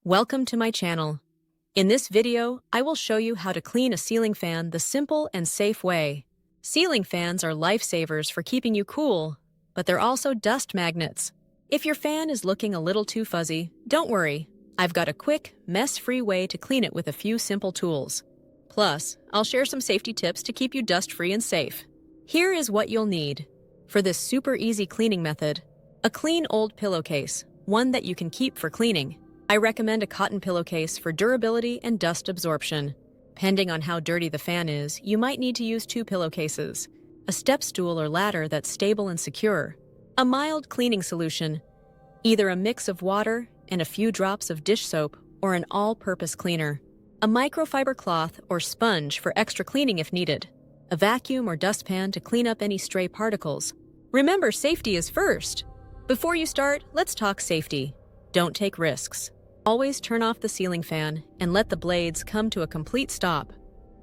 Welcome to my channel. In this video, I will show you how to clean a ceiling fan the simple and safe way. Ceiling fans are lifesavers for keeping you cool, but they're also dust magnets. If your fan is looking a little too fuzzy, don't worry. I've got a quick, mess-free way to clean it with a few simple tools. Plus, I'll share some safety tips to keep you dust-free and safe. Here is what you'll need. For this super easy cleaning method, a clean old pillowcase, one that you can keep for cleaning. I recommend a cotton pillowcase for durability and dust absorption. Depending on how dirty the fan is, you might need to use 2 pillowcases, a step stool or ladder that's stable and secure, a mild cleaning solution, either a mix of water and a few drops of dish soap or an all-purpose cleaner, a microfiber cloth or sponge for extra cleaning if needed, a vacuum or dustpan to clean up any stray particles. Remember, safety is first. Before you start, let's talk safety. Don't take risks. Always turn off the ceiling fan and let the blades come to a complete stop.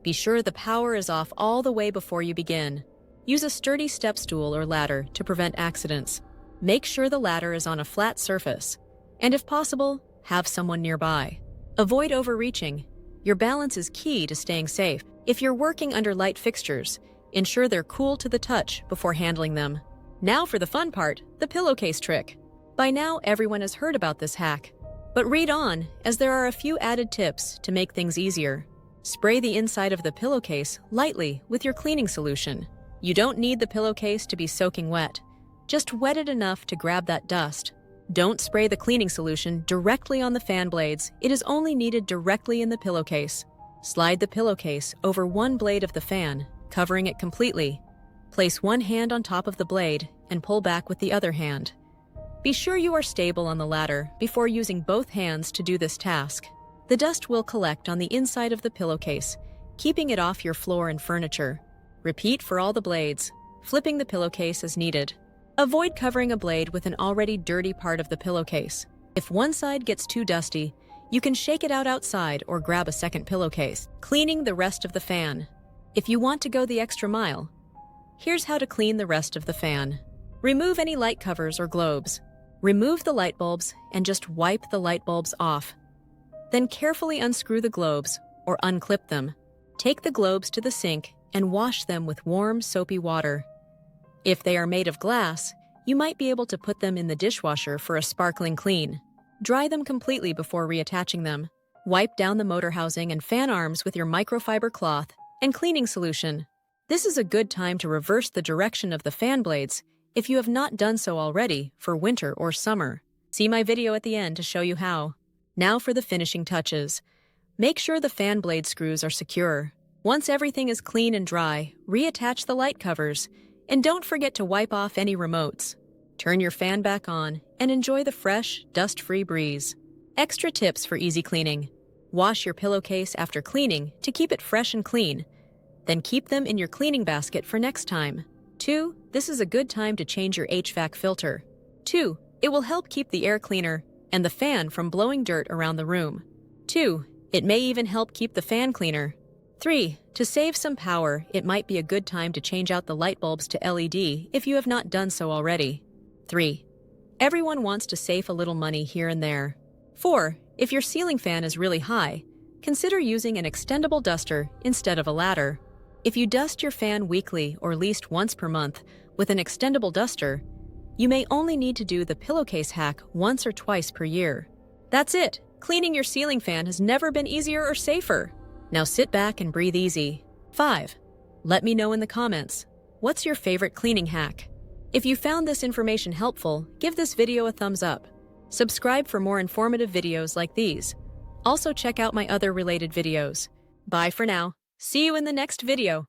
Be sure the power is off all the way before you begin. Use a sturdy step stool or ladder to prevent accidents. Make sure the ladder is on a flat surface, and if possible, have someone nearby. Avoid overreaching. Your balance is key to staying safe. If you're working under light fixtures, ensure they're cool to the touch before handling them. Now for the fun part, the pillowcase trick. By now, everyone has heard about this hack. But read on, as there are a few added tips to make things easier. Spray the inside of the pillowcase lightly with your cleaning solution. You don't need the pillowcase to be soaking wet. Just wet it enough to grab that dust. Don't spray the cleaning solution directly on the fan blades. It is only needed directly in the pillowcase. Slide the pillowcase over one blade of the fan, covering it completely. Place one hand on top of the blade and pull back with the other hand. Be sure you are stable on the ladder before using both hands to do this task. The dust will collect on the inside of the pillowcase, keeping it off your floor and furniture. Repeat for all the blades, flipping the pillowcase as needed. Avoid covering a blade with an already dirty part of the pillowcase. If one side gets too dusty, you can shake it out outside or grab a second pillowcase. Cleaning the rest of the fan. If you want to go the extra mile, here's how to clean the rest of the fan. Remove any light covers or globes. Remove the light bulbs and just wipe the light bulbs off. Then carefully unscrew the globes or unclip them. Take the globes to the sink and wash them with warm, soapy water. If they are made of glass, you might be able to put them in the dishwasher for a sparkling clean. Dry them completely before reattaching them. Wipe down the motor housing and fan arms with your microfiber cloth and cleaning solution. This is a good time to reverse the direction of the fan blades if you have not done so already for winter or summer. See my video at the end to show you how. Now for the finishing touches. Make sure the fan blade screws are secure. Once everything is clean and dry, reattach the light covers, and don't forget to wipe off any remotes. Turn your fan back on and enjoy the fresh, dust-free breeze. Extra tips for easy cleaning. Wash your pillowcase after cleaning to keep it fresh and clean. Then keep them in your cleaning basket for next time. 2. This is a good time to change your HVAC filter. 2. It will help keep the air cleaner and the fan from blowing dirt around the room. 2. It may even help keep the fan cleaner. 3. To save some power, it might be a good time to change out the light bulbs to LED if you have not done so already. 3. Everyone wants to save a little money here and there. 4. If your ceiling fan is really high, consider using an extendable duster instead of a ladder. If you dust your fan weekly or at least once per month with an extendable duster, you may only need to do the pillowcase hack once or twice per year. That's it! Cleaning your ceiling fan has never been easier or safer. Now sit back and breathe easy. 5. Let me know in the comments, what's your favorite cleaning hack? If you found this information helpful, give this video a thumbs up. Subscribe for more informative videos like these. Also check out my other related videos. Bye for now. See you in the next video.